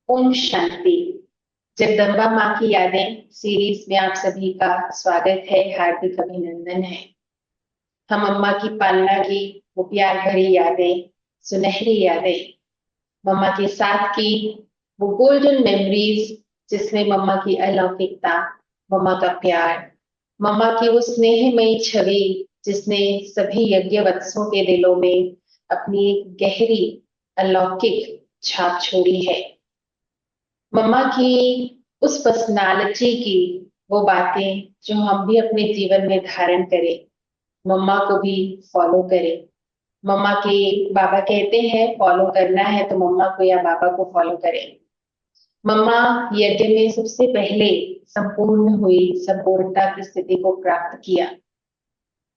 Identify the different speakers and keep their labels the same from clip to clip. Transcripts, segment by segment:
Speaker 1: ओम शांति। जगदम्बा माँ की यादें सीरीज में आप सभी का स्वागत है, हार्दिक अभिनंदन है। हम अम्मा की पालना की वो प्यार भरी यादें, सुनहरी यादें, मम्मा के साथ की वो गोल्डन मेमोरीज, जिसमें मम्मा की अलौकिकता, मम्मा का प्यार, मम्मा की वो स्नेहमयी छवि जिसने सभी यज्ञ वत्सों के दिलों में अपनी एक गहरी अलौकिक छाप छोड़ी है। मम्मा की उस पर्सनालिटी की वो बातें जो हम भी अपने जीवन में धारण करें, मम्मा को भी फॉलो करें। मम्मा के बाबा कहते हैं फॉलो करना है तो मम्मा को या बाबा को फॉलो करें। मम्मा यज्ञ में सबसे पहले संपूर्ण हुई, संपूर्णता की स्थिति को प्राप्त किया।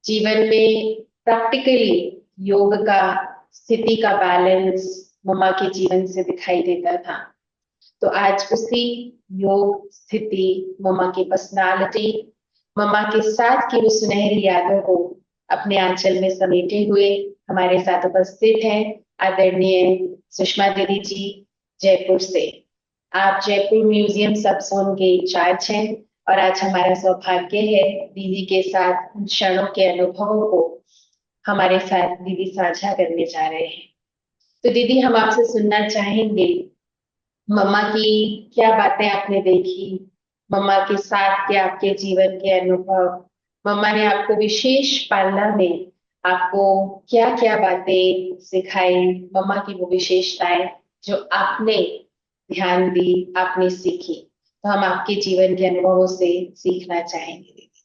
Speaker 1: जीवन में प्रैक्टिकली योग का, स्थिति का बैलेंस मम्मा के जीवन से दिखाई देता था। तो आज उसी योग स्थिति, मम्मा की पर्सनालिटी, मम्मा के साथ की वो सुनहरी यादों को अपने आंचल में समेटे हुए हमारे साथ उपस्थित हैं आदरणीय सुषमा दीदी जी, जयपुर से। आप जयपुर म्यूजियम सब जोन के इंचार्ज हैं और आज हमारा सौभाग्य है दीदी के साथ उन क्षणों के अनुभवों को हमारे साथ दीदी साझा करने जा रहे हैं। तो दीदी, हम आपसे सुनना चाहेंगे, मम्मा की क्या बातें आपने देखी, मम्मा के साथ के आपके जीवन के अनुभव, मम्मा ने आपको विशेष पालना में आपको क्या क्या बातें सिखाई, मम्मा की वो विशेषताएं जो आपने ध्यान दी, आपने सीखी। तो हम आपके जीवन के अनुभवों से सीखना चाहेंगे दीदी।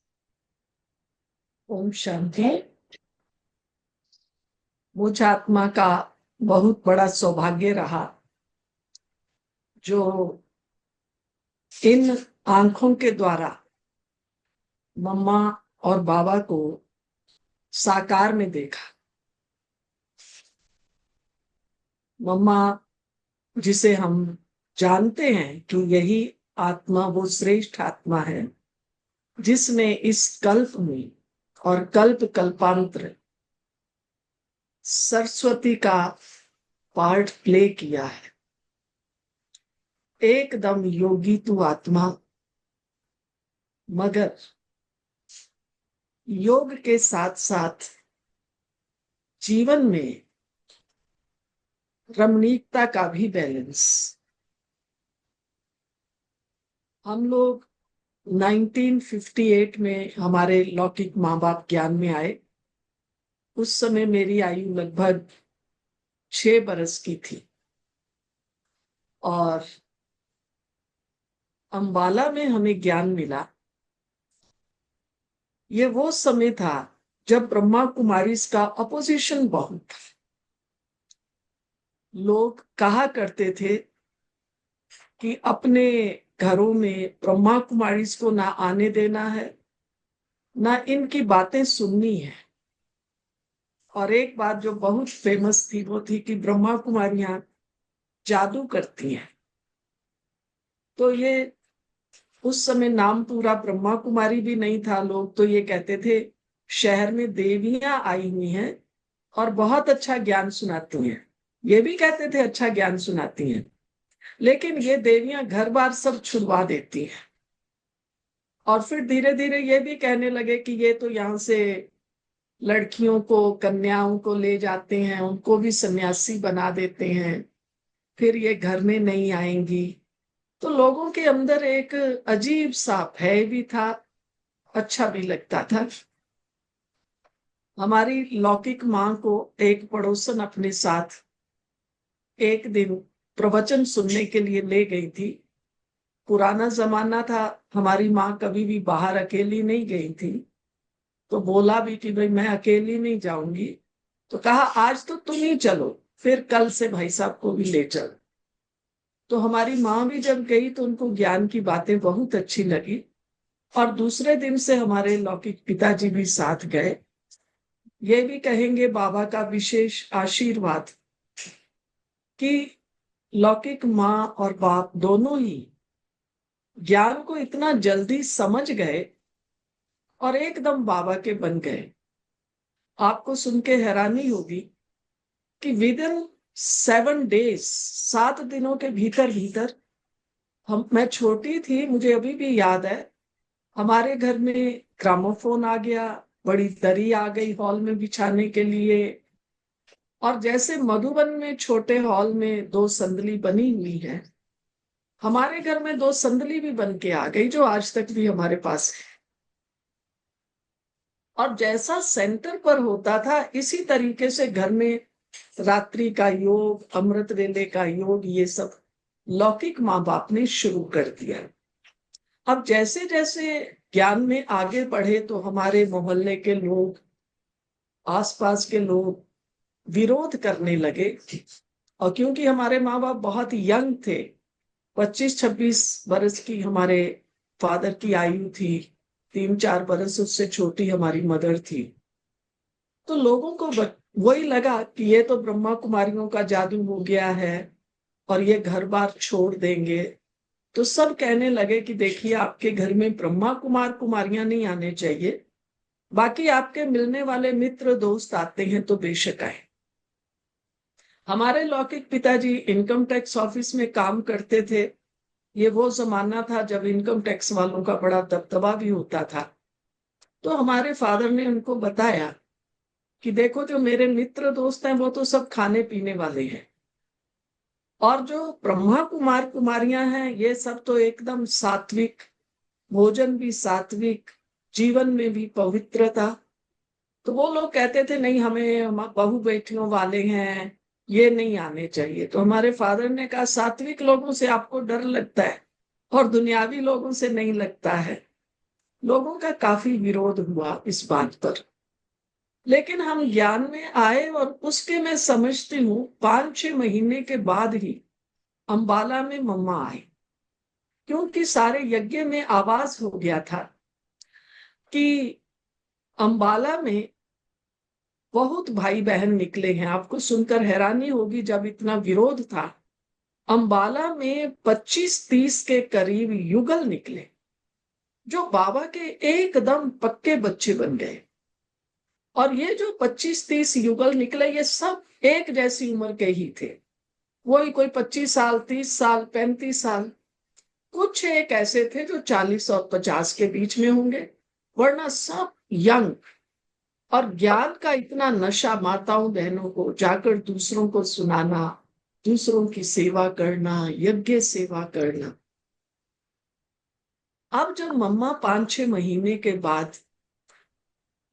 Speaker 2: ओम शांति। मुझ आत्मा का बहुत बड़ा सौभाग्य रहा जो इन आंखों के द्वारा मम्मा और बाबा को साकार में देखा। मम्मा, जिसे हम जानते हैं कि यही आत्मा वो श्रेष्ठ आत्मा है जिसने इस कल्प में और कल्प कल्पांतर सरस्वती का पार्ट प्ले किया है। एकदम योगी तू आत्मा, मगर योग के साथ साथ जीवन में रमणीकता का भी बैलेंस। हम लोग 1958 में हमारे लौकिक माँ बाप ज्ञान में आए। उस समय मेरी आयु लगभग 6 बरस की थी और अंबाला में हमें ज्ञान मिला। ये वो समय था जब ब्रह्मा कुमारी का अपोजिशन बहुत था। लोग कहा करते थे कि अपने घरों में ब्रह्मा कुमारी को ना आने देना है, ना इनकी बातें सुननी है। और एक बात जो बहुत फेमस थी वो थी कि ब्रह्मा कुमारियां जादू करती हैं। तो ये उस समय नाम पूरा ब्रह्मा कुमारी भी नहीं था। लोग तो ये कहते थे शहर में देवियां आई हुई हैं और बहुत अच्छा ज्ञान सुनाती हैं। ये भी कहते थे अच्छा ज्ञान सुनाती हैं, लेकिन ये देवियां घर बार सब छुड़वा देती हैं। और फिर धीरे धीरे ये भी कहने लगे कि ये तो यहाँ से लड़कियों को, कन्याओं को ले जाते हैं, उनको भी सन्यासी बना देते हैं, फिर ये घर में नहीं आएंगी। तो लोगों के अंदर एक अजीब सा भय भी था, अच्छा भी लगता था। हमारी लौकिक माँ को एक पड़ोसन अपने साथ एक दिन प्रवचन सुनने के लिए ले गई थी। पुराना जमाना था, हमारी माँ कभी भी बाहर अकेली नहीं गई थी। तो बोला भी कि भाई मैं अकेली नहीं जाऊंगी। तो कहा आज तो तुम ही चलो, फिर कल से भाई साहब को भी ले चलो। तो हमारी माँ भी जब गई तो उनको ज्ञान की बातें बहुत अच्छी लगी और दूसरे दिन से हमारे लौकिक पिताजी भी साथ गए। ये भी कहेंगे बाबा का विशेष आशीर्वाद कि लौकिक माँ और बाप दोनों ही ज्ञान को इतना जल्दी समझ गए और एकदम बाबा के बन गए। आपको सुन के हैरानी होगी कि विद इन 7 डेज, 7 दिनों के भीतर भीतर मैं छोटी थी, मुझे अभी भी याद है, हमारे घर में ग्रामोफोन आ गया, बड़ी दरी आ गई हॉल में बिछाने के लिए। और जैसे मधुबन में छोटे हॉल में 2 संदली बनी हुई है, हमारे घर में 2 संदली भी बन के आ गई, जो आज तक भी हमारे पास है। और जैसा सेंटर पर होता था, इसी तरीके से घर में रात्रि का योग, अमृत वेले का योग, ये सब लौकिक माँ बाप ने शुरू कर दिया। अब जैसे जैसे ज्ञान में आगे बढ़े तो हमारे मोहल्ले के लोग, आसपास के लोग विरोध करने लगे। और क्योंकि हमारे माँ बाप बहुत यंग थे, 25-26 बरस की हमारे फादर की आयु थी, 3-4 बरस उससे छोटी हमारी मदर थी, तो लोगों को वही लगा कि ये तो ब्रह्मा कुमारियों का जादू हो गया है और ये घर बार छोड़ देंगे। तो सब कहने लगे कि देखिए, आपके घर में ब्रह्मा कुमार कुमारियां नहीं आने चाहिए, बाकी आपके मिलने वाले मित्र दोस्त आते हैं तो बेशक आए। हमारे लौकिक पिताजी इनकम टैक्स ऑफिस में काम करते थे। ये वो जमाना था जब इनकम टैक्स वालों का बड़ा दबदबा भी होता था। तो हमारे फादर ने उनको बताया कि देखो, जो मेरे मित्र दोस्त हैं वो तो सब खाने पीने वाले हैं, और जो ब्रह्मा कुमार कुमारियां हैं ये सब तो एकदम सात्विक, भोजन भी सात्विक, जीवन में भी पवित्रता। तो वो लोग कहते थे नहीं, हमें हम बहु बेटियों वाले हैं, ये नहीं आने चाहिए। तो हमारे फादर ने कहा, सात्विक लोगों से आपको डर लगता है और दुनियावी लोगों से नहीं लगता है। लोगों का काफी विरोध हुआ इस बात पर, लेकिन हम ज्ञान में आए और उसके मैं समझती हूँ 5-6 महीने के बाद ही अंबाला में मम्मा आई। क्योंकि सारे यज्ञ में आवाज हो गया था कि अंबाला में बहुत भाई बहन निकले हैं। आपको सुनकर हैरानी होगी, जब इतना विरोध था, अंबाला में 25-30 के करीब युगल निकले, जो बाबा के एकदम पक्के बच्चे बन गए। और ये जो 25-30 युगल निकले, ये सब एक जैसी उम्र के ही थे। वही कोई 25 साल, 30 साल, 35 साल। कुछ एक ऐसे थे जो 40 और 50 के बीच में होंगे, वरना सब यंग। और ज्ञान का इतना नशा, माताओं बहनों को जाकर दूसरों को सुनाना, दूसरों की सेवा करना, यज्ञ सेवा करना। अब जब मम्मा 5-6 महीने के बाद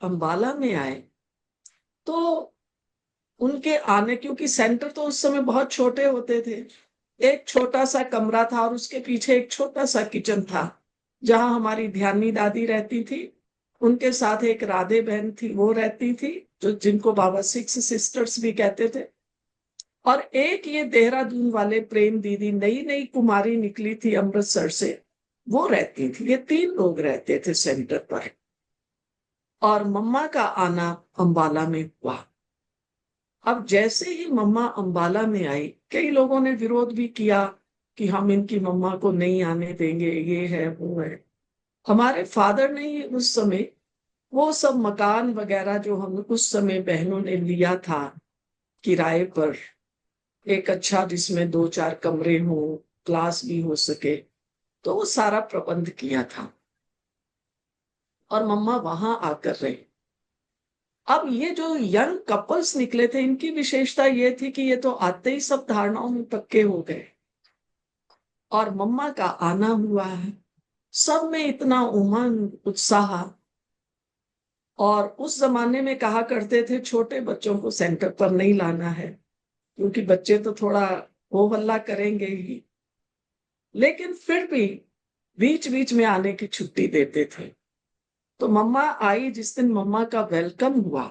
Speaker 2: अंबाला में आए, तो उनके आने, क्योंकि सेंटर तो उस समय बहुत छोटे होते थे, एक छोटा सा कमरा था और उसके पीछे एक छोटा सा किचन था जहां हमारी ध्यानी दादी रहती थी। उनके साथ एक राधे बहन थी, वो रहती थी, जो जिनको बाबा 6 सिस्टर्स भी कहते थे। और एक ये देहरादून वाले प्रेम दीदी, नई नई कुमारी निकली थी अमृतसर से, वो रहती थी। ये 3 लोग रहते थे सेंटर पर। और मम्मा का आना अंबाला में हुआ। अब जैसे ही मम्मा अंबाला में आई, कई लोगों ने विरोध भी किया कि हम इनकी मम्मा को नहीं आने देंगे, ये है वो है। हमारे फादर ने ही उस समय वो सब मकान वगैरह जो हम उस समय बहनों ने लिया था किराए पर, एक अच्छा जिसमें 2-4 कमरे हो, क्लास भी हो सके, तो वो सारा प्रबंध किया था और मम्मा वहां आकर रहे। अब ये जो यंग कपल्स निकले थे, इनकी विशेषता ये थी कि ये तो आते ही सब धारणाओं में पक्के हो गए और मम्मा का आना हुआ है। सब में इतना उमंग, उत्साह। और उस जमाने में कहा करते थे छोटे बच्चों को सेंटर पर नहीं लाना है, क्योंकि बच्चे तो थोड़ा हो हल्ला करेंगे ही। लेकिन फिर भी बीच बीच में आने की छुट्टी देते थे। तो मम्मा आई, जिस दिन मम्मा का वेलकम हुआ,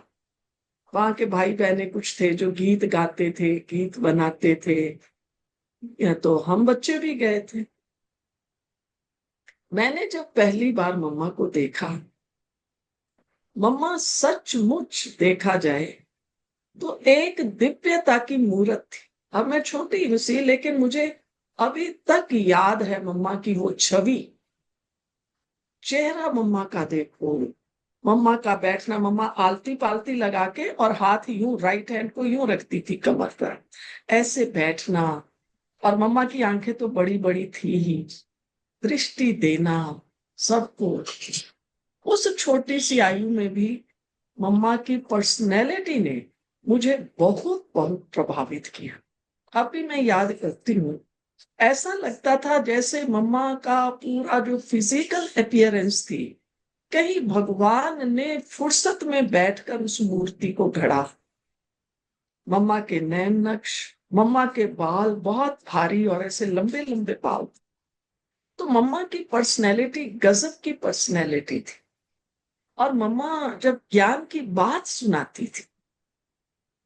Speaker 2: वहां के भाई बहने कुछ थे जो गीत गाते थे, गीत बनाते थे, या तो हम बच्चे भी गए थे। मैंने जब पहली बार मम्मा को देखा, मम्मा सचमुच देखा जाए तो एक दिव्यता की मूर्त थी। अब मैं छोटी हूं सी, लेकिन मुझे अभी तक याद है मम्मा की वो छवि। चेहरा मम्मा का देखो, मम्मा का बैठना, मम्मा आलती पालती लगा के और हाथ यूं, राइट हैंड को यूं रखती थी कमर पर, ऐसे बैठना। और मम्मा की आंखें तो बड़ी बड़ी थी ही, दृष्टि देना सबको। उस छोटी सी आयु में भी मम्मा की पर्सनैलिटी ने मुझे बहुत बहुत प्रभावित किया। अभी मैं याद करती हूँ, ऐसा लगता था जैसे मम्मा का पूरा जो फिजिकल अपीयरेंस थी, कहीं भगवान ने फुर्सत में बैठकर उस मूर्ति को गढ़ा। मम्मा के नैन नक्श, मम्मा के बाल बहुत भारी और ऐसे लंबे लंबे बाल। तो मम्मा की पर्सनैलिटी गजब की पर्सनैलिटी थी। और मम्मा जब ज्ञान की बात सुनाती थी,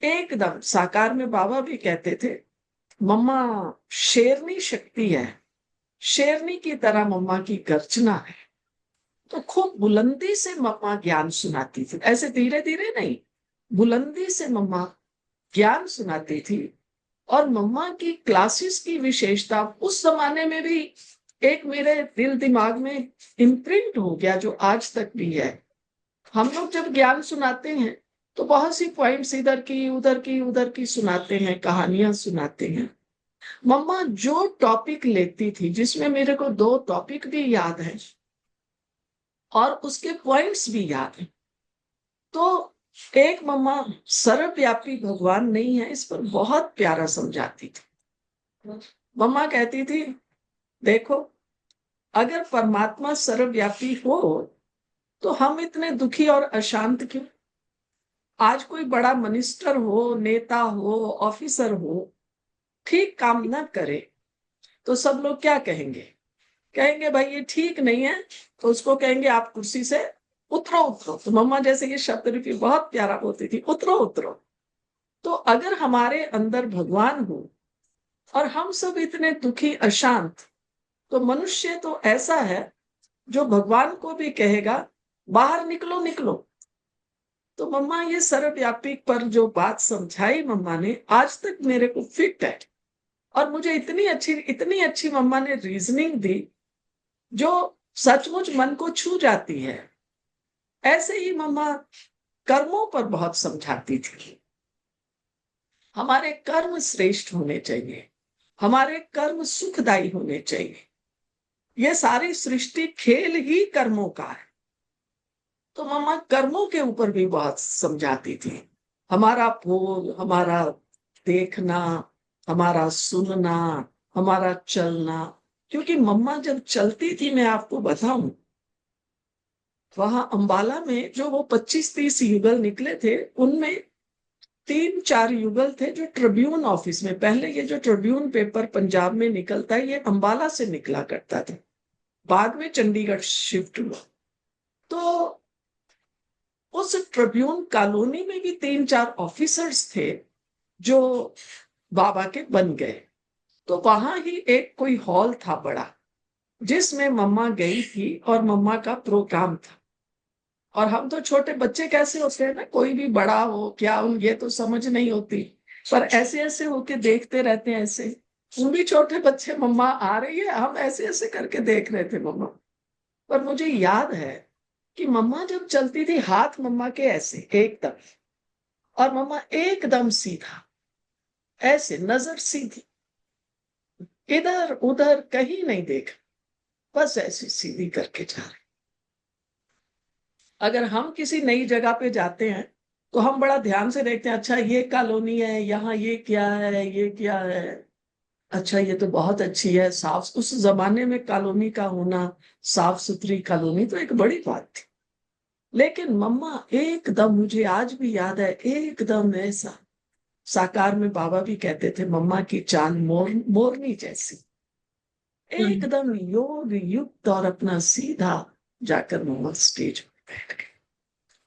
Speaker 2: एकदम साकार में बाबा भी कहते थे, मम्मा शेरनी शक्ति है, शेरनी की तरह मम्मा की गर्जना है। तो खूब बुलंदी से मम्मा ज्ञान सुनाती थी, ऐसे धीरे धीरे नहीं, बुलंदी से मम्मा ज्ञान सुनाती थी। और मम्मा की क्लासेस की विशेषता उस जमाने में भी एक मेरे दिल दिमाग में इम्प्रिंट हो गया, जो आज तक भी है। हम लोग जब ज्ञान सुनाते हैं तो बहुत सी पॉइंट्स इधर की उधर की उधर की सुनाते हैं, कहानियां सुनाते हैं। मम्मा जो टॉपिक लेती थी, जिसमें मेरे को 2 टॉपिक भी याद है और उसके पॉइंट्स भी याद है। तो एक मम्मा सर्वव्यापी भगवान नहीं है, इस पर बहुत प्यारा समझाती थी। मम्मा कहती थी, देखो, अगर परमात्मा सर्वव्यापी हो तो हम इतने दुखी और अशांत क्यों? आज कोई बड़ा मिनिस्टर हो, नेता हो, ऑफिसर हो, ठीक काम न करे तो सब लोग क्या कहेंगे? कहेंगे भाई ये ठीक नहीं है, तो उसको कहेंगे आप कुर्सी से उतरो उतरो। तो मम्मा जैसे ये शब्द भी बहुत प्यारा बोलती थी, उतरो उतरो। तो अगर हमारे अंदर भगवान हो और हम सब इतने दुखी अशांत, तो मनुष्य तो ऐसा है जो भगवान को भी कहेगा बाहर निकलो निकलो। तो मम्मा ये सर्वव्यापी पर जो बात समझाई मम्मा ने, आज तक मेरे को फिट है। और मुझे इतनी अच्छी मम्मा ने रीजनिंग दी, जो सचमुच मन को छू जाती है। ऐसे ही मम्मा कर्मों पर बहुत समझाती थी। हमारे कर्म श्रेष्ठ होने चाहिए, हमारे कर्म सुखदायी होने चाहिए। ये सारी सृष्टि खेल ही कर्मों का है। तो मम्मा कर्मों के ऊपर भी बहुत समझाती थी। हमारा बोल, हमारा देखना, हमारा सुनना, हमारा चलना। क्योंकि मम्मा जब चलती थी, मैं आपको बताऊं, वहां अंबाला में जो वो 25-30 युगल निकले थे, उनमें 3-4 युगल थे जो ट्रिब्यून ऑफिस में, पहले ये जो ट्रिब्यून पेपर पंजाब में निकलता है, ये अंबाला से निकला करता था, बाद में चंडीगढ़ शिफ्ट हुआ। तो उस ट्रिब्यून कॉलोनी में भी 3-4 ऑफिसर्स थे जो बाबा के बन गए। तो वहां ही एक कोई हॉल था बड़ा, जिसमें मम्मा गई थी और मम्मा का प्रोग्राम था। और हम तो छोटे बच्चे कैसे होते हैं ना, कोई भी बड़ा हो क्या हो ये तो समझ नहीं होती, पर ऐसे ऐसे होके देखते रहते हैं। ऐसे वो भी छोटे बच्चे, मम्मा आ रही है, हम ऐसे ऐसे करके देख रहे थे मम्मा। पर मुझे याद है कि मम्मा जब चलती थी, हाथ मम्मा के ऐसे एकदम, और मम्मा एकदम सीधा, ऐसे नजर सीधी, इधर उधर कहीं नहीं देख, बस ऐसी सीधी करके जा रहे। अगर हम किसी नई जगह पे जाते हैं तो हम बड़ा ध्यान से देखते हैं, अच्छा ये कॉलोनी है, यहाँ ये क्या है, ये क्या है, अच्छा ये तो बहुत अच्छी है, साफ। उस जमाने में कॉलोनी का होना, साफ सुथरी कॉलोनी तो एक बड़ी बात थी। लेकिन मम्मा एकदम, मुझे आज भी याद है, एकदम ऐसा, साकार में बाबा भी कहते थे मम्मा की चाल मोरनी जैसी, एकदम योग युक्त, और अपना सीधा जाकर मम्मा स्टेज पर बैठ गए।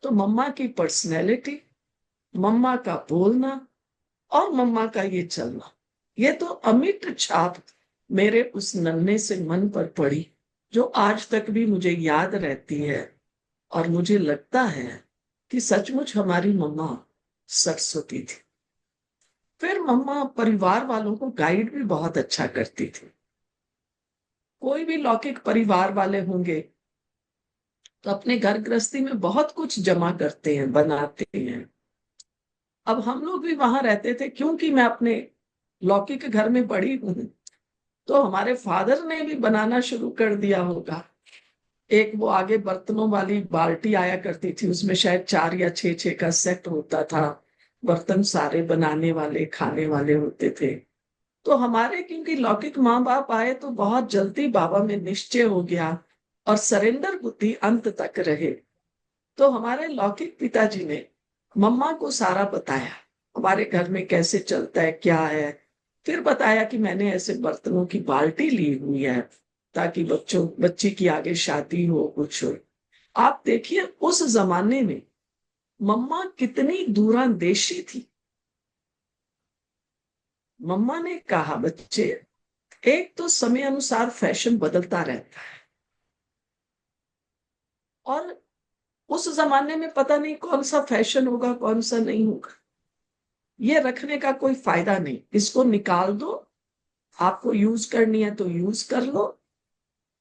Speaker 2: तो मम्मा की पर्सनैलिटी, मम्मा का बोलना और मम्मा का ये चलना, ये तो अमिट छाप मेरे उस नन्हे से मन पर पड़ी, जो आज तक भी मुझे याद रहती है। और मुझे लगता है कि सचमुच हमारी मम्मा सरस्वती थी। फिर मम्मा परिवार वालों को गाइड भी बहुत अच्छा करती थी। कोई भी लौकिक परिवार वाले होंगे तो अपने घर गृहस्थी में बहुत कुछ जमा करते हैं, बनाते हैं। अब हम लोग भी वहां रहते थे, क्योंकि मैं अपने लौकी के घर में बड़ी हूं, तो हमारे फादर ने भी बनाना शुरू कर दिया होगा। एक वो आगे बर्तनों वाली बाल्टी आया करती थी, उसमें शायद 4 या 6 का सेट होता था। बर्तन सारे बनाने वाले, खाने वाले होते थे। तो हमारे क्योंकि लौकिक माँ बाप आए, तो बहुत जल्दी बाबा में निश्चय हो गया और सरेंडर बुद्धि अंत तक रहे। तो हमारे लौकिक पिताजी ने मम्मा को सारा बताया, हमारे घर में कैसे चलता है, क्या है। फिर बताया कि मैंने ऐसे बर्तनों की बाल्टी ली हुई है, ताकि बच्ची की आगे शादी हो, कुछ हो। आप देखिए उस जमाने में मम्मा कितनी दूरंदेशी थी। मम्मा ने कहा, बच्चे, एक तो समय अनुसार फैशन बदलता रहता है, और उस जमाने में पता नहीं कौन सा फैशन होगा, कौन सा नहीं होगा। ये रखने का कोई फायदा नहीं, इसको निकाल दो। आपको यूज करनी है तो यूज कर लो,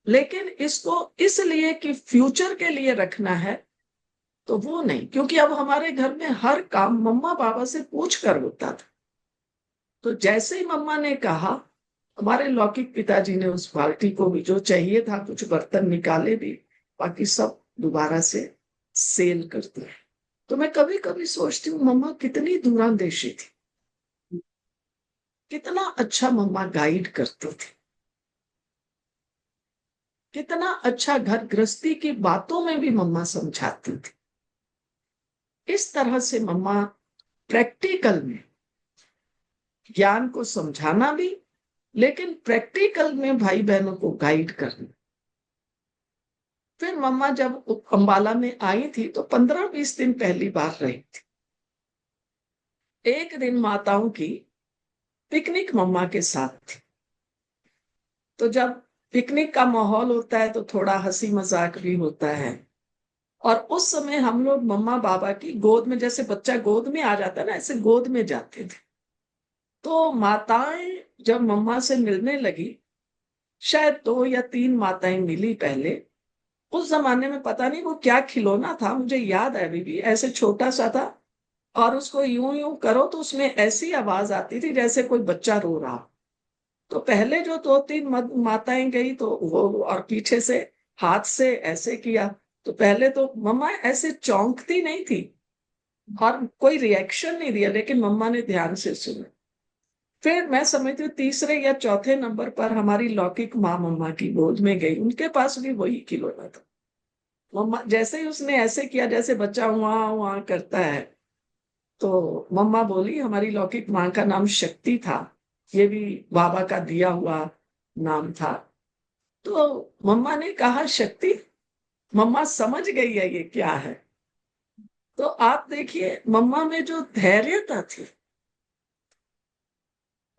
Speaker 2: लेकिन इसको इसलिए कि फ्यूचर के लिए रखना है तो वो नहीं। क्योंकि अब हमारे घर में हर काम मम्मा पापा से पूछ कर होता था। तो जैसे ही मम्मा ने कहा, हमारे लौकिक पिताजी ने उस बाल्टी को भी, जो चाहिए था, कुछ बर्तन निकाले भी, बाकी सब दोबारा से सेल कर दिया। तो मैं कभी कभी सोचती हूँ, मम्मा कितनी दूरंदेशी थी, कितना अच्छा मम्मा गाइड करती थी, कितना अच्छा घर गृहस्थी की बातों में भी मम्मा समझाती थी। इस तरह से मम्मा प्रैक्टिकल में ज्ञान को समझाना भी, लेकिन प्रैक्टिकल में भाई बहनों को गाइड करना। फिर मम्मा जब अंबाला में आई थी, तो 15-20 दिन पहली बार रही थी। एक दिन माताओं की पिकनिक मम्मा के साथ थी। तो जब पिकनिक का माहौल होता है, तो थोड़ा हंसी मजाक भी होता है। और उस समय हम लोग मम्मा बाबा की गोद में, जैसे बच्चा गोद में आ जाता है ना, ऐसे गोद में जाते थे। तो माताएं जब मम्मा से मिलने लगी, शायद 2 या 3 माताएं मिली पहले। उस जमाने में पता नहीं वो क्या खिलौना था, मुझे याद है अभी भी, ऐसे छोटा सा था, और उसको यूं यूं करो तो उसमें ऐसी आवाज आती थी जैसे कोई बच्चा रो रहा। तो पहले जो 2-3 माताएं गई, तो वो और पीछे से हाथ से ऐसे किया। तो पहले तो मम्मा ऐसे चौंकती नहीं थी और कोई रिएक्शन नहीं दिया, लेकिन मम्मा ने ध्यान से सुना। फिर मैं समझती हूँ तीसरे या चौथे नंबर पर हमारी लौकिक माँ मम्मा की गोद में गई, उनके पास भी वही खिलौना था। मम्मा जैसे ही उसने ऐसे किया जैसे बच्चा वहां वहां करता है, तो मम्मा बोली, हमारी लौकिक माँ का नाम शक्ति था, ये भी बाबा का दिया हुआ नाम था। तो मम्मा ने कहा, शक्ति, मम्मा समझ गई है ये क्या है। तो आप देखिए मम्मा में जो धैर्यता थी,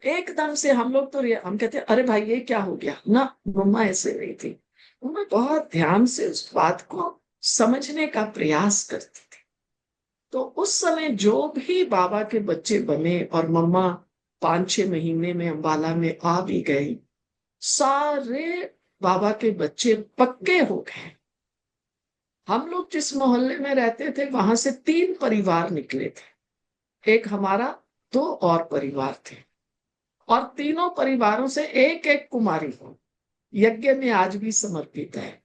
Speaker 2: एकदम से हम लोग तो हम कहते अरे भाई ये क्या हो गया ना, मम्मा ऐसे नहीं थी। मम्मा बहुत ध्यान से उस बात को समझने का प्रयास करती थी। तो उस समय जो भी बाबा के बच्चे बने, और मम्मा 5-6 महीने में अंबाला में आ भी गई, सारे बाबा के बच्चे पक्के हो गए। हम लोग जिस मोहल्ले में रहते थे, वहां से 3 परिवार निकले थे। एक हमारा, 2 और परिवार थे, और तीनों परिवारों से एक एक कुमारी को यज्ञ में आज भी समर्पित है।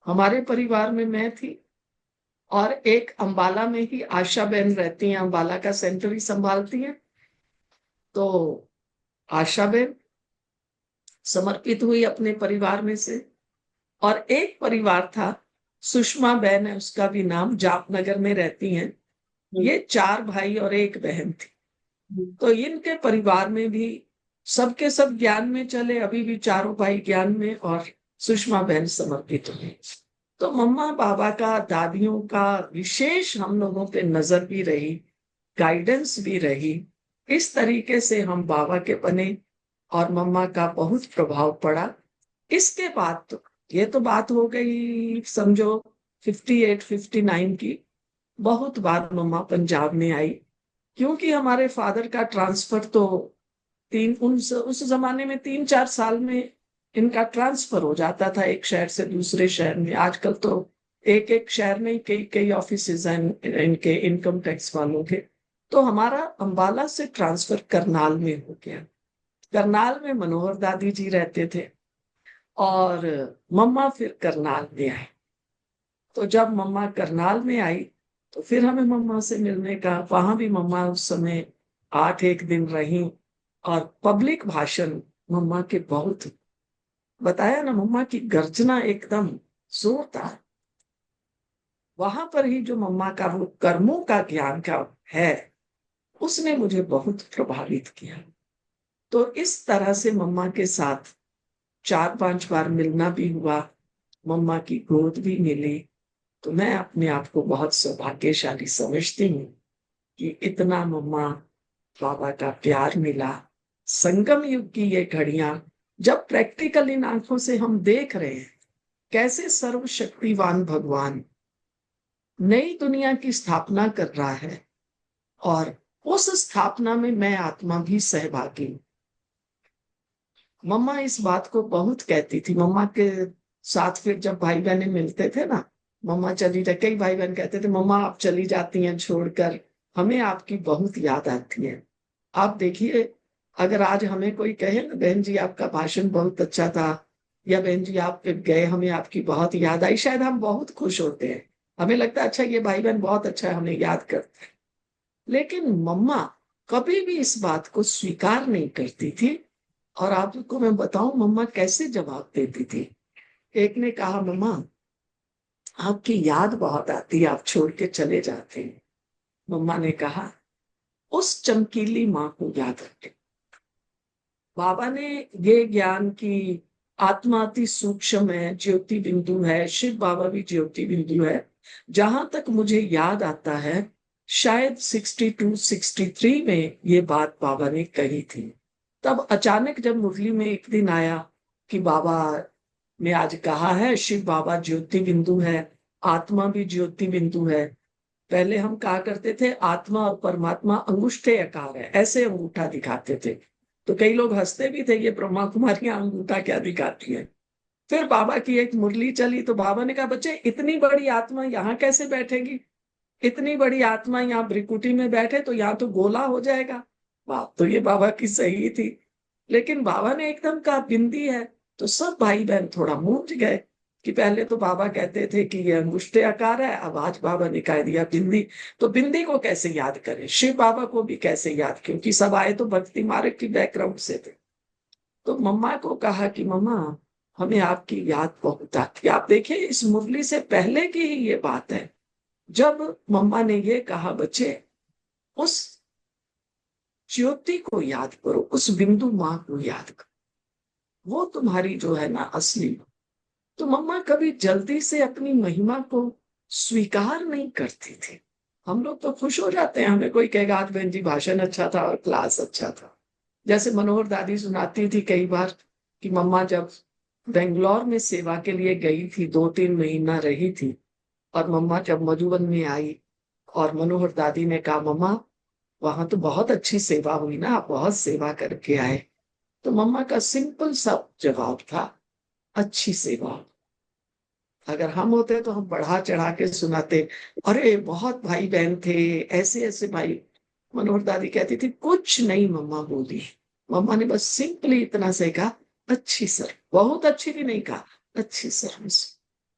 Speaker 2: हमारे परिवार में मैं थी, और एक अंबाला में ही आशा बहन रहती हैं, अंबाला का सेंटर ही संभालती हैं। तो आशा बहन समर्पित हुई अपने परिवार में से। और एक परिवार था, सुषमा बहन है उसका भी नाम, जापनगर में रहती हैं। ये 4 भाई और एक बहन थी। तो इनके परिवार में भी सबके सब ज्ञान में चले, अभी भी चारों भाई ज्ञान में, और सुषमा बहन समर्पित हुई। तो मम्मा बाबा का, दादियों का विशेष हम लोगों पे नजर भी रही, गाइडेंस भी रही। इस तरीके से हम बाबा के बने, और मम्मा का बहुत प्रभाव पड़ा। इसके बाद तो, ये तो बात हो गई समझो 58-59 की। बहुत बाद मम्मा पंजाब में आई, क्योंकि हमारे फादर का ट्रांसफर तो उस जमाने में 3-4 साल में इनका ट्रांसफर हो जाता था, एक शहर से दूसरे शहर में। आजकल तो एक एक शहर में कई कई ऑफिसेज हैं इनके, इनकम टैक्स वालों के। तो हमारा अंबाला से ट्रांसफर करनाल में हो गया। करनाल में मनोहर दादी जी रहते थे और मम्मा फिर करनाल में आई। तो जब मम्मा करनाल में आई तो फिर हमें मम्मा से मिलने का, वहां भी मम्मा उस समय 8 एक दिन रही। और पब्लिक भाषण मम्मा के बहुत, बताया ना, मम्मा की गर्जना एकदम जोरदार। वहां पर ही जो मम्मा का वो कर्मों का ज्ञान का है, उसने मुझे बहुत प्रभावित किया। तो इस तरह से मम्मा के साथ 4 5 बार मिलना भी हुआ, मम्मा की गोद भी मिली। तो मैं अपने आप को बहुत सौभाग्यशाली समझती हूँ कि इतना मम्मा बाबा का प्यार मिला। संगम युग की ये घड़ियां, जब प्रैक्टिकल इन आंखों से हम देख रहे हैं कैसे सर्वशक्तिवान भगवान नई दुनिया की स्थापना कर रहा है, और उस स्थापना में मैं आत्मा भी सहभागी हूं। मम्मा इस बात को बहुत कहती थी। मम्मा के साथ फिर जब भाई बहने मिलते थे ना, मम्मा चली जाए, कई भाई बहन कहते थे मम्मा आप चली जाती हैं छोड़कर, हमें आपकी बहुत याद आती है। आप देखिए, अगर आज हमें कोई कहे ना बहन जी आपका भाषण बहुत अच्छा था, या बहन जी आप गए हमें आपकी बहुत याद आई, शायद हम बहुत खुश होते हैं। हमें लगता है अच्छा ये भाई बहन बहुत अच्छा है, हमें याद करते हैं। लेकिन मम्मा कभी भी इस बात को स्वीकार नहीं करती थी। और आपको मैं बताऊं मम्मा कैसे जवाब देती थी। एक ने कहा मम्मा आपकी याद बहुत आती है, आप छोड़ के चले जाते हैं। मम्मा ने कहा उस चमकीली माँ को याद रखें। बाबा ने ये ज्ञान की आत्मा अति सूक्ष्म है, ज्योति बिंदु है, शिव बाबा भी ज्योति बिंदु है। जहां तक मुझे याद आता है शायद 62 63 में ये बात बाबा ने कही थी। तब अचानक जब मुरली में एक दिन आया कि बाबा ने आज कहा है शिव बाबा ज्योति बिंदु है, आत्मा भी ज्योति बिंदु है। पहले हम कहा करते थे आत्मा और परमात्मा अंगूठे आकार है, ऐसे अंगूठा दिखाते थे। तो कई लोग हंसते भी थे ये ब्रह्मा कुमारियां अंगूठा क्या दिखाती है। फिर बाबा की एक मुरली चली तो बाबा ने कहा बच्चे इतनी बड़ी आत्मा यहाँ कैसे बैठेगी, इतनी बड़ी आत्मा यहाँ भ्रिकुटी में बैठे तो यहाँ तो गोला हो जाएगा। बात तो ये बाबा की सही थी, लेकिन बाबा ने एकदम कहा बिंदी है। तो सब भाई बहन थोड़ा मूंझ गए कि पहले तो बाबा कहते थे कि ये अंगुष्ठे आकार है, अब आज बाबा ने कह दिया बिंदी। तो बिंदी को कैसे याद करें, शिव बाबा को भी कैसे याद, क्योंकि सब आए तो भक्ति मार्ग की बैकग्राउंड से थे। तो मम्मा को कहा कि मम्मा हमें आपकी याद बहुत आती है। आप देखिए इस मुरली से पहले की ही ये बात है, जब मम्मा ने ये कहा बच्चे उस ज्योति को याद करो, उस बिंदु माँ को याद करो, वो तुम्हारी जो है ना असली। तो मम्मा कभी जल्दी से अपनी महिमा को स्वीकार नहीं करती थी। हम लोग तो खुश हो जाते हैं, हमें कोई कहेगा आज बहन जी भाषण अच्छा था और क्लास अच्छा था। जैसे मनोहर दादी सुनाती थी कई बार कि मम्मा जब बेंगलोर में सेवा के लिए गई थी, 2 3 महीना रही थी, और मम्मा जब मधुबन में आई और मनोहर दादी ने कहा मम्मा वहां तो बहुत अच्छी सेवा हुई ना, आप बहुत सेवा करके आए। तो मम्मा का सिंपल सा जवाब था अच्छी सेवा। अगर हम होते तो हम बढ़ा चढ़ा के सुनाते, अरे बहुत भाई बहन थे, ऐसे ऐसे भाई। मनोहर दादी कहती थी कुछ नहीं मम्मा बोली, मम्मा ने बस सिंपली इतना से कहा अच्छी सर, बहुत अच्छी भी नहीं कहा, अच्छी सर्विस।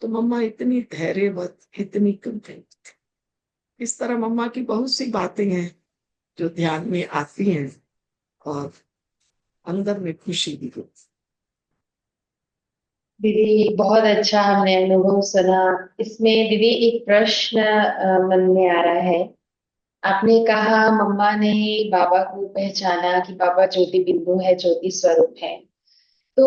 Speaker 2: तो मम्मा इतनी धैर्यवत, इतनी कंटेंट थी। इस तरह मम्मा की बहुत सी बातें हैं जो ध्यान में आती हैं और अंदर में खुशी भी होती।
Speaker 1: दीदी बहुत अच्छा हमने अनुभव सुना। इसमें दीदी एक प्रश्न मन में आ रहा है। आपने कहा मम्मा ने बाबा को पहचाना कि बाबा ज्योति बिंदु है, ज्योति स्वरूप है। तो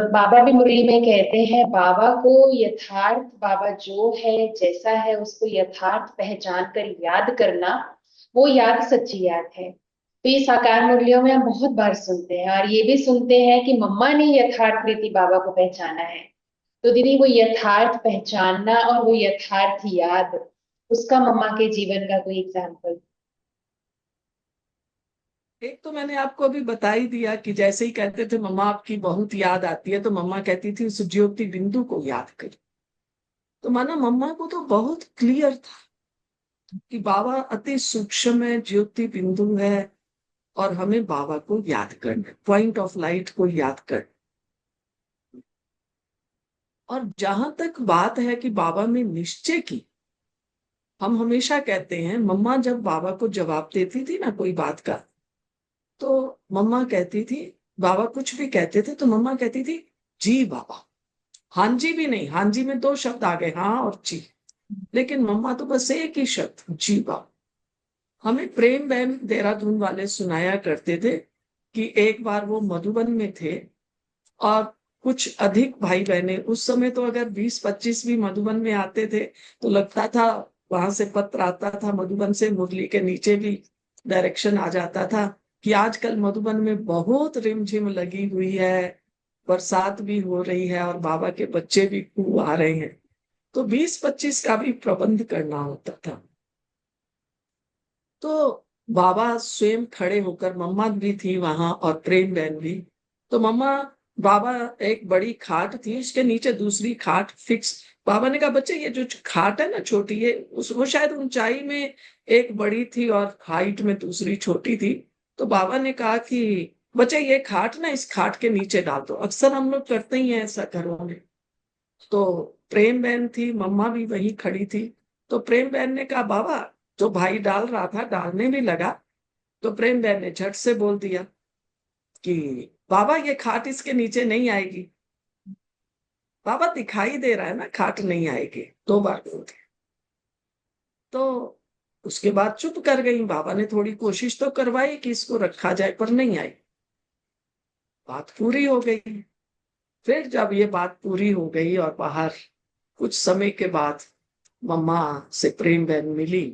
Speaker 1: बाबा भी मुरली में कहते हैं बाबा को यथार्थ, बाबा जो है जैसा है उसको यथार्थ पहचान कर याद करना, वो याद सच्ची याद है। तो ये साकार मुरलियों में हम बहुत बार सुनते हैं, और ये भी सुनते हैं कि मम्मा ने यथार्थ रीति बाबा को पहचाना है। तो दीदी वो यथार्थ पहचानना और वो यथार्थ याद, उसका मम्मा के जीवन का कोई एग्जाम्पल।
Speaker 2: एक तो मैंने आपको अभी बता ही दिया कि जैसे ही कहते थे मम्मा आपकी बहुत याद आती है, तो मम्मा कहती थी उस ज्योति बिंदु को याद करो। तो माना मम्मा को तो बहुत क्लियर था कि बाबा अति सूक्ष्म है, ज्योति बिंदु है, और हमें बाबा को याद करना, पॉइंट ऑफ लाइट को याद कर। और जहां तक बात है कि बाबा में निश्चय की, हम हमेशा कहते हैं मम्मा जब बाबा को जवाब देती थी ना कोई बात का, तो मम्मा कहती थी, बाबा कुछ भी कहते थे तो मम्मा कहती थी जी बाबा। हाँ जी भी नहीं, हाँ जी में दो शब्द आ गए, हाँ और जी, लेकिन मम्मा तो बस एक ही शब्द, जी बाबा। हमें प्रेम बहन देहरादून वाले सुनाया करते थे कि एक बार वो मधुबन में थे, और कुछ अधिक भाई बहने, उस समय तो अगर 20-25 भी मधुबन में आते थे तो लगता था वहां से पत्र आता था मधुबन से, मुरली के नीचे भी डायरेक्शन आ जाता था कि आजकल मधुबन में बहुत रिमझिम लगी हुई है, बरसात भी हो रही है और बाबा के बच्चे भी खूब आ रहे हैं। तो 20-25 का भी प्रबंध करना होता था। तो बाबा स्वयं खड़े होकर, मम्मा भी थी वहां और प्रेम बहन भी, तो मम्मा, बाबा, एक बड़ी खाट थी, उसके नीचे दूसरी खाट फिक्स। बाबा ने कहा बच्चे ये जो खाट है ना छोटी, ये उस वो शायद ऊंचाई में एक बड़ी थी और हाइट में दूसरी छोटी थी। तो बाबा ने कहा कि बच्चे ये खाट ना इस खाट के नीचे डाल दो। अक्सर हम लोग करते ही हैं ऐसा घरों में। तो प्रेम बहन थी, मम्मा भी वहीं खड़ी थी। तो प्रेम बहन ने कहा बाबा, जो भाई डाल रहा था डालने भी लगा, तो प्रेम बहन ने झट से बोल दिया कि बाबा ये खाट इसके नीचे नहीं आएगी। बाबा दिखाई दे रहा है ना खाट नहीं आएगी, 2 बार बोल दिया। तो उसके बाद चुप कर गई। बाबा ने थोड़ी कोशिश तो करवाई कि इसको रखा जाए, पर नहीं आई। बात पूरी हो गई। फिर जब ये बात पूरी हो गई और बाहर कुछ समय के बाद मम्मा से प्रेम बहन मिली,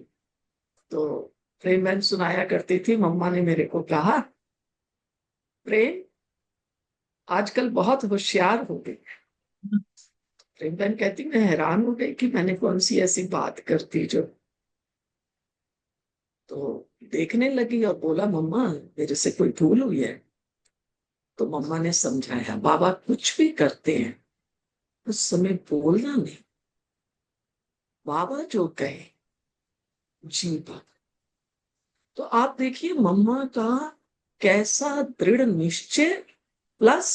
Speaker 2: तो प्रेम बहन सुनाया करती थी, मम्मा ने मेरे को कहा प्रेम आजकल बहुत होशियार हो गई। प्रेम बहन कहती मैं हैरान हो गई कि मैंने कौन सी ऐसी बात कर दी जो। तो देखने लगी और बोला मम्मा मेरे से कोई भूल हुई है। तो मम्मा ने समझाया बाबा कुछ भी करते हैं उस समय बोलना नहीं, बाबा जो कहे जी बाबा। तो आप देखिए मम्मा का कैसा दृढ़ निश्चय, प्लस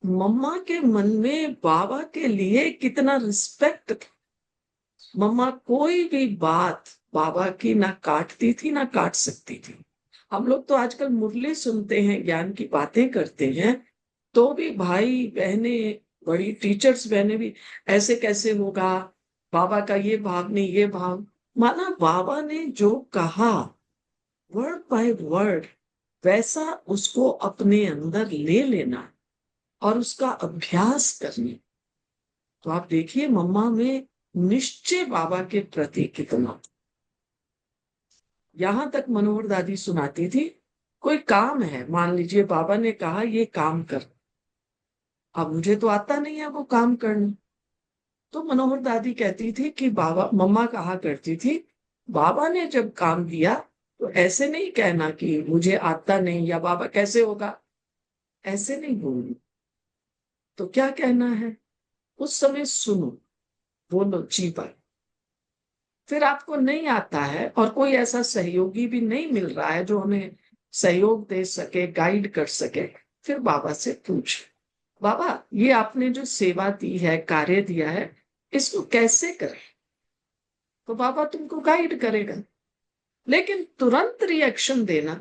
Speaker 2: मम्मा के मन में बाबा के लिए कितना रिस्पेक्ट था। मम्मा कोई भी बात बाबा की ना काटती थी ना काट सकती थी। हम लोग तो आजकल मुरली सुनते हैं, ज्ञान की बातें करते हैं, तो भी भाई बहने, बड़ी टीचर्स बहने भी ऐसे कैसे होगा, बाबा का ये भाव नहीं ये भाव। माना बाबा ने जो कहा वर्ड बाय वर्ड वैसा उसको अपने अंदर ले लेना और उसका अभ्यास करना। तो आप देखिए मम्मा में निश्चय बाबा के प्रति कितना। यहां तक मनोहर दादी सुनाती थी, कोई काम है, मान लीजिए बाबा ने कहा ये काम कर, अब मुझे तो आता नहीं है वो काम करना, तो मनोहर दादी कहती थी कि बाबा, मम्मा कहा करती थी बाबा ने जब काम दिया तो ऐसे नहीं कहना कि मुझे आता नहीं या बाबा कैसे होगा, ऐसे नहीं बोलना। तो क्या कहना है, उस समय सुनो, बोलो जी बात। फिर आपको नहीं आता है और कोई ऐसा सहयोगी भी नहीं मिल रहा है जो हमें सहयोग दे सके, गाइड कर सके, फिर बाबा से पूछ, बाबा ये आपने जो सेवा दी है, कार्य दिया है, इसको कैसे करें। तो बाबा तुमको गाइड करेगा। लेकिन तुरंत रिएक्शन देना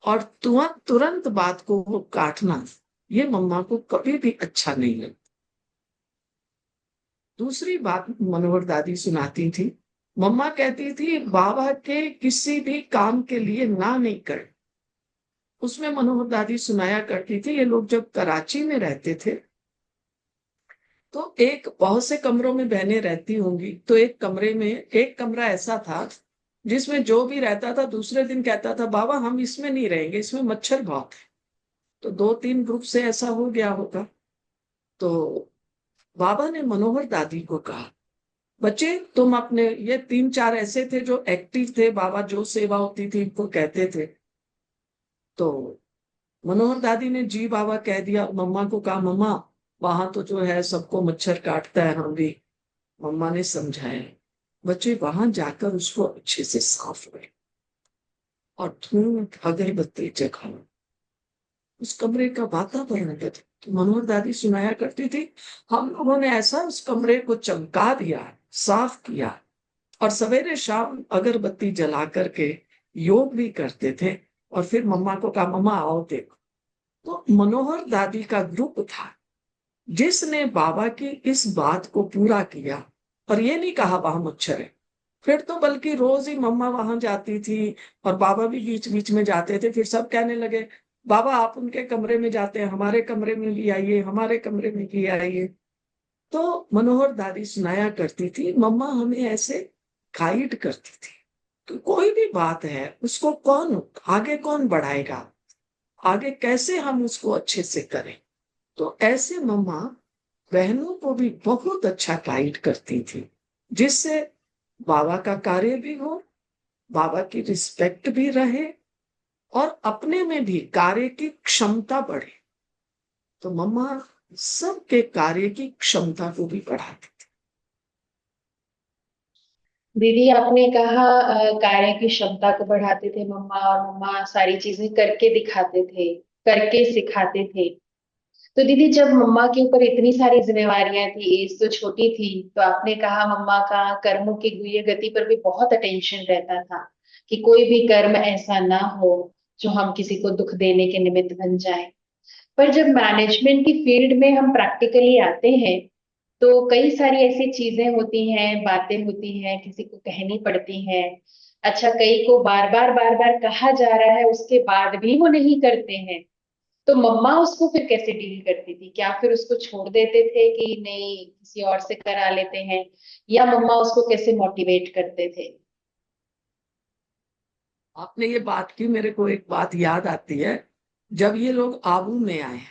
Speaker 2: और तुरंत तुरंत बात को वो काटना, ये मम्मा को कभी भी अच्छा नहीं लगता। दूसरी बात मनोहर दादी सुनाती थी, मम्मा कहती थी बाबा के किसी भी काम के लिए ना नहीं कर। उसमें मनोहर दादी सुनाया करती थी, ये लोग जब कराची में रहते थे तो एक, बहुत से कमरों में बहनें रहती होंगी, तो एक कमरे में, एक कमरा ऐसा था जिसमें जो भी रहता था दूसरे दिन कहता था बाबा हम इसमें नहीं रहेंगे, इसमें मच्छर बहुत है। तो 2-3 ग्रुप से ऐसा हो गया होगा। तो बाबा ने मनोहर दादी को कहा बच्चे तुम अपने, ये 3-4 ऐसे थे जो एक्टिव थे, बाबा जो सेवा होती थी इनको कहते थे। तो मनोहर दादी ने जी बाबा कह दिया, मम्मा को कहा मम्मा वहां तो जो है सबको मच्छर काटता है, हम भी मम्मा ने समझाया, बच्चे वहां जाकर उसको अच्छे से साफ करें और धूप अगरबत्ती जगाओ, उस कमरे का वातावरण बदले। तो मनोहर दादी सुनाया करती थी, हम लोगों ने ऐसा उस कमरे को चमका दिया, साफ किया, और सवेरे शाम अगरबत्ती जला करके योग भी करते थे। और फिर मम्मा को कहा, मम्मा आओ देखो। तो मनोहर दादी का ग्रुप था जिसने बाबा की इस बात को पूरा किया। और ये नहीं कहा वहां मच्छर है, फिर तो बल्कि रोज ही मम्मा वहां जाती थी और बाबा भी बीच बीच में जाते थे। फिर सब कहने लगे, बाबा आप उनके कमरे में जाते हैं, हमारे कमरे में भी आइए, हमारे कमरे में भी आइए। तो मनोहर दादी सुनाया करती थी, मम्मा हमें ऐसे गाइड करती थी कि कोई भी बात है उसको कौन बढ़ाएगा, आगे कैसे हम उसको अच्छे से करें। तो ऐसे मम्मा बहनों को भी बहुत अच्छा गाइड करती थी, जिससे बाबा का कार्य भी हो, बाबा की रिस्पेक्ट भी रहे, और अपने में भी कार्य की क्षमता बढ़े। तो मम्मा सबके कार्य की क्षमता को भी बढ़ाती थी।
Speaker 1: दीदी आपने कहा कार्य की क्षमता को बढ़ाते थे मम्मा, और मम्मा सारी चीजें करके दिखाते थे, करके सिखाते थे। तो दीदी जब मम्मा के ऊपर इतनी सारी जिम्मेवारियां थी, एज तो छोटी थी, तो आपने कहा मम्मा का कर्मों की गुह्य गति पर भी बहुत अटेंशन रहता था कि कोई भी कर्म ऐसा ना हो जो हम किसी को दुख देने के निमित्त बन जाए। पर जब मैनेजमेंट की फील्ड में हम प्रैक्टिकली आते हैं, तो कई सारी ऐसी चीजें होती हैं, बातें होती हैं, किसी को कहनी पड़ती हैं। अच्छा, कई को बार बार कहा जा रहा है, उसके बाद भी वो नहीं करते हैं। तो मम्मा उसको फिर कैसे डील करती थी? क्या फिर उसको छोड़ देते थे कि नहीं किसी और से करा लेते हैं, या मम्मा उसको कैसे मोटिवेट करते थे?
Speaker 2: आपने ये बात की, मेरे को एक बात याद आती है। जब ये लोग आबू में आए,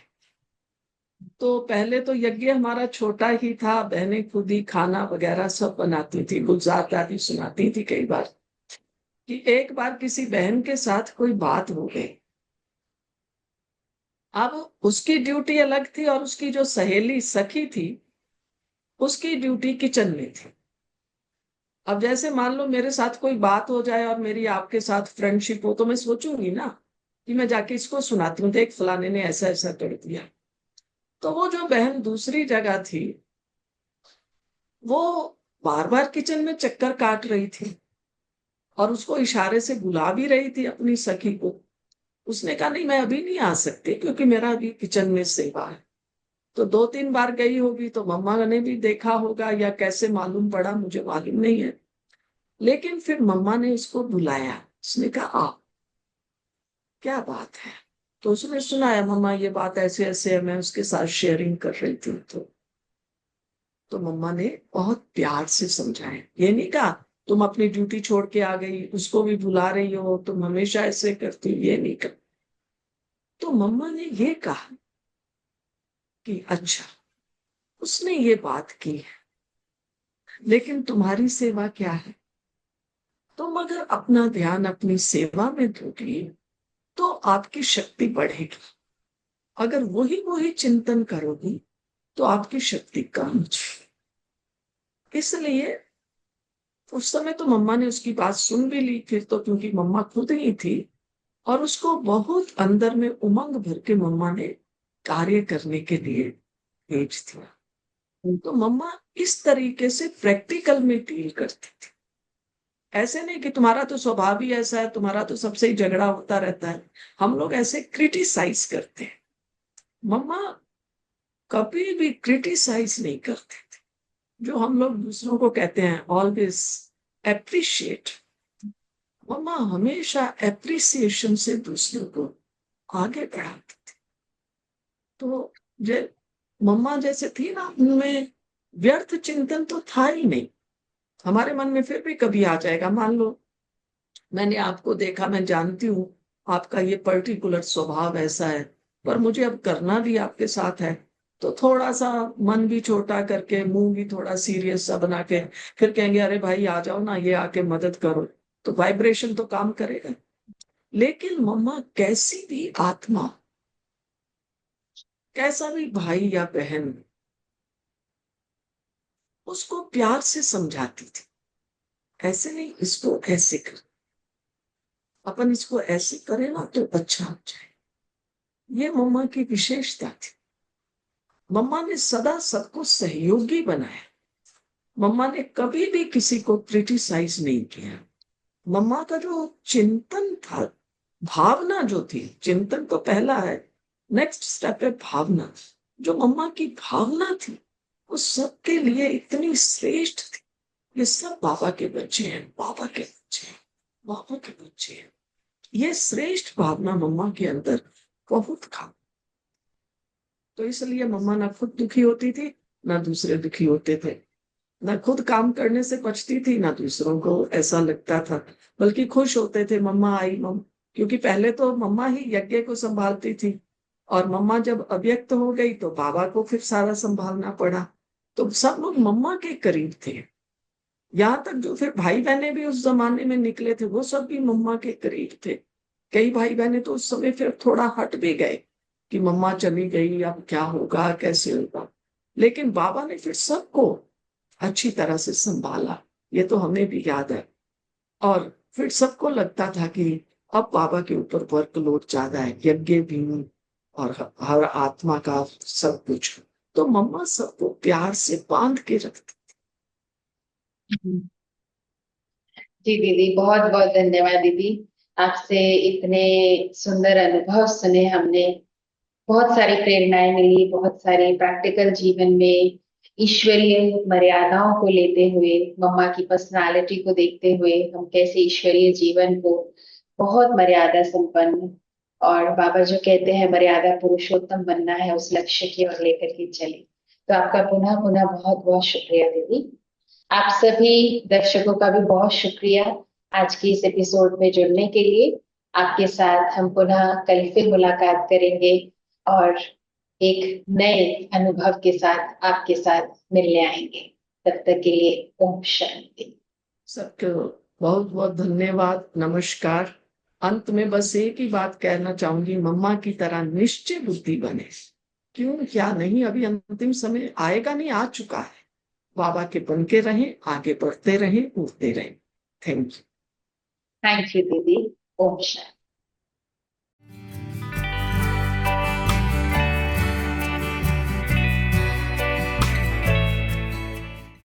Speaker 2: तो पहले तो यज्ञ हमारा छोटा ही था, बहनें खुद ही खाना वगैरह सब बनाती थी। गुलजार दादी सुनाती थी कई बार कि एक बार किसी बहन के साथ कोई बात हो गई। अब उसकी ड्यूटी अलग थी और उसकी जो सहेली सखी थी उसकी ड्यूटी किचन में थी। अब जैसे मान लो मेरे साथ कोई बात हो जाए और मेरी आपके साथ फ्रेंडशिप हो, तो मैं सोचूंगी ना कि मैं जाके इसको सुनाती हूँ, देख फलाने ने ऐसा ऐसा कर दिया। तो वो जो बहन दूसरी जगह थी, वो बार बार किचन में चक्कर काट रही थी और उसको इशारे से बुला भी रही थी अपनी सखी को। उसने कहा, नहीं मैं अभी नहीं आ सकती क्योंकि मेरा अभी किचन में सेवा है। तो 2-3 बार गई होगी, तो मम्मा ने भी देखा होगा, या कैसे मालूम पड़ा मुझे मालूम नहीं है। लेकिन फिर मम्मा ने उसको बुलाया, उसने कहा आ, क्या बात है? तो उसने सुनाया, मम्मा ये बात ऐसे ऐसे है, मैं उसके साथ शेयरिंग कर रही थी। तो मम्मा ने बहुत प्यार से समझाया, ये नहीं कहा तुम अपनी ड्यूटी छोड़ के आ गई, उसको भी बुला रही हो, तुम हमेशा ऐसे करती हो, ये नहीं कहा। तो मम्मा ने ये कहा कि अच्छा, उसने ये बात की है, लेकिन तुम्हारी सेवा क्या है? तुम अगर अपना ध्यान अपनी सेवा में दोगी तो आपकी शक्ति बढ़ेगी। अगर वही वही चिंतन करोगी तो आपकी शक्ति कम हो जाएगी। इसलिए उस समय तो मम्मा ने उसकी बात सुन भी ली फिर तो, क्योंकि मम्मा खुद ही थी, और उसको बहुत अंदर में उमंग भर के मम्मा ने कार्य करने के लिए भेज दिया। तो मम्मा इस तरीके से प्रैक्टिकल में डील करती थी। ऐसे नहीं कि तुम्हारा तो स्वभाव ही ऐसा है, तुम्हारा तो सबसे ही झगड़ा होता रहता है, हम लोग ऐसे क्रिटिसाइज करते हैं। मम्मा कभी भी क्रिटिसाइज नहीं करते थे। जो हम लोग दूसरों को कहते हैं ऑलवेज एप्रिशिएट, मम्मा हमेशा एप्रिसिएशन से दूसरों को आगे बढ़ाती थी। तो जे मम्मा जैसे थी ना, उनमें व्यर्थ चिंतन तो था ही नहीं। हमारे मन में फिर भी कभी आ जाएगा, मान लो मैंने आपको देखा, मैं जानती हूँ आपका ये पर्टिकुलर स्वभाव ऐसा है, पर मुझे अब करना भी आपके साथ है, तो थोड़ा सा मन भी छोटा करके, मुंह भी थोड़ा सीरियस सा बना के फिर कहेंगे, अरे भाई आ जाओ ना, ये आके मदद करो, तो वाइब्रेशन तो काम करेगा। लेकिन मम्मा कैसी भी आत्मा, कैसा भी भाई या बहन, उसको प्यार से समझाती थी, ऐसे नहीं, इसको ऐसे कर, अपन इसको ऐसे करें ना तो अच्छा हो जाए। ये मम्मा की विशेषता थी। मम्मा ने सदा सबको सहयोगी बनाया। मम्मा ने कभी भी किसी को क्रिटिसाइज नहीं किया। मम्मा का जो चिंतन था, भावना जो थी, चिंतन तो पहला है, नेक्स्ट स्टेप है भावना। जो मम्मा की भावना थी वो सबके लिए इतनी श्रेष्ठ थी। ये सब बाबा के बच्चे हैं, बाबा के बच्चे हैं, बाबा के बच्चे हैं। ये श्रेष्ठ भावना मम्मा के अंदर बहुत था। तो इसलिए मम्मा ना खुद दुखी होती थी, ना दूसरे दुखी होते थे, ना खुद काम करने से बचती थी, ना दूसरों को ऐसा लगता था, बल्कि खुश होते थे मम्मा आई। क्योंकि पहले तो मम्मा ही यज्ञ को संभालती थी, और मम्मा जब अव्यक्त हो गई तो बाबा को फिर सारा संभालना पड़ा। तो सब लोग मम्मा के करीब थे। यहाँ तक जो फिर भाई बहने भी उस जमाने में निकले थे, वो सब भी मम्मा के करीब थे। कई भाई बहने तो उस समय फिर थोड़ा हट भी गए कि मम्मा चली गई, अब क्या होगा, कैसे होगा। लेकिन बाबा ने फिर सबको अच्छी तरह से संभाला, ये तो हमें भी याद है। और फिर सबको लगता था कि अब बाबा के ऊपर वर्कलोड ज्यादा है, यज्ञ भी और हर आत्मा का सब कुछ। तो मम्मा सबको प्यार से बांध के रखती।
Speaker 1: जी दीदी, बहुत बहुत धन्यवाद दीदी। आपसे इतने सुंदर अनुभव सुने हमने, बहुत सारी प्रेरणाएं मिली, बहुत सारी प्रैक्टिकल जीवन में ईश्वरीय मर्यादाओं को लेते हुए, मम्मा की पर्सनालिटी को देखते हुए हम कैसे ईश्वरीय जीवन को बहुत मर्यादा संपन्न, और बाबा जो कहते हैं मर्यादा पुरुषोत्तम बनना है, उस लक्ष्य की ओर लेकर के चले। तो आपका पुनः पुनः बहुत बहुत शुक्रिया दीदी। आप सभी दर्शकों का भी बहुत शुक्रिया आज की इस एपिसोड में जुड़ने के लिए। आपके साथ हम पुनः कल फिर मुलाकात करेंगे, और एक नए अनुभव के साथ आपके साथ मिलने आएंगे। तब तक के लिए ओम शांति।
Speaker 2: सबको बहुत बहुत धन्यवाद, नमस्कार। अंत में बस एक ही बात कहना चाहूंगी, मम्मा की तरह निश्चय बुद्धि बने। क्यों क्या नहीं, अभी अंतिम समय आएगा नहीं, आ चुका है। बाबा के बन के रहें, आगे बढ़ते रहें, उड़ते रहें। Thank you.
Speaker 1: थैंक यू दीदी। ओम शांति।